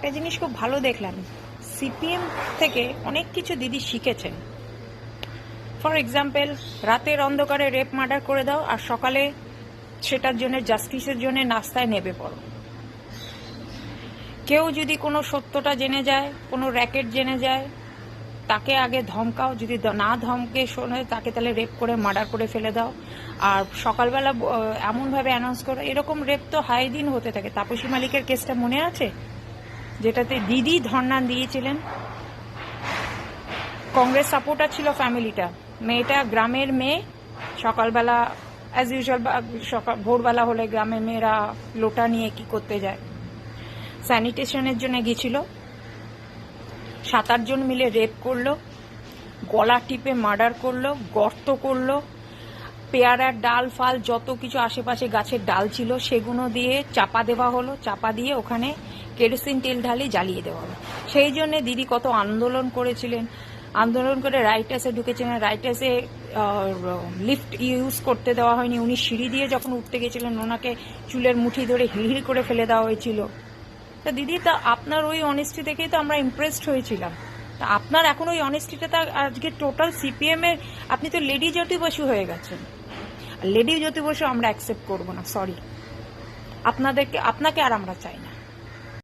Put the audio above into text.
একটা জিনিস খুব ভালো দেখলাম, সিপিএম থেকে অনেক কিছু দিদি শিখেছেন। ফর এক্সাম্পল, রাতের অন্ধকারে রেপ মার্ডার করে দাও আর সকালে সেটার জন্য জাস্টিসের জন্য নাস্তায় নেবে পড়ো। কেউ যদি কোনো সত্যটা জেনে যায়, কোনো র্যাকেট জেনে যায়, তাকে আগে ধমকাও, যদি না ধমকে শোনে তাকে তাহলে রেপ করে মার্ডার করে ফেলে দাও। আর সকালবেলা এমনভাবে অ্যানাউন্স করো। এরকম রেপ তো হাই দিন হতে থাকে। তাপসী মালিকের কেসটা মনে আছে, যেটাতে দিদি ধর্ণা দিয়েছিলেন। কংগ্রেস সাপোর্টার ছিল ফ্যামিলিটা, মেয়েটা গ্রামের মেয়ে, সকালবেলা অ্যাজ ইউজুয়াল ভোরবেলা হলে গ্রামের মেয়েরা লোটা নিয়ে কি করতে যায়, স্যানিটেশনের জন্য গেছিল। 7-8 জন মিলে রেপ করলো, গলা টিপে মার্ডার করলো, গর্ত করলো, পেয়ারার ডাল ফাল যত কিছু আশেপাশে গাছের ডাল ছিল সেগুলো দিয়ে চাপা দেওয়া হলো, চাপা দিয়ে ওখানে কেরোসিন তেল ঢালি জ্বালিয়ে দেওয়া হলো। সেই জন্য দিদি কত আন্দোলন করেছিলেন, আন্দোলন করে রাইটার্সে ঢুকেছিলেন। রাইটার্সে লিফট ইউজ করতে দেওয়া হয়নি, উনি সিঁড়ি দিয়ে যখন উঠতে গেছিলেন ওনাকে চুলের মুঠি ধরে হিড়হিড় করে ফেলে দেওয়া হয়েছিল। তা দিদি, তা আপনার ওই অনেস্টি দেখেই তো আমরা ইমপ্রেসড হয়েছিলাম। তা আপনার এখন ওই অনেস্টিটা আজকে টোটাল সিপিএম এর, আপনি তো লেডি জ্যোতি বসু হয়ে গেছেন। লেডি জ্যোতি বসু আমরা অ্যাকসেপ্ট করবো না, সরি। আপনাকে আর আমরা চাই না।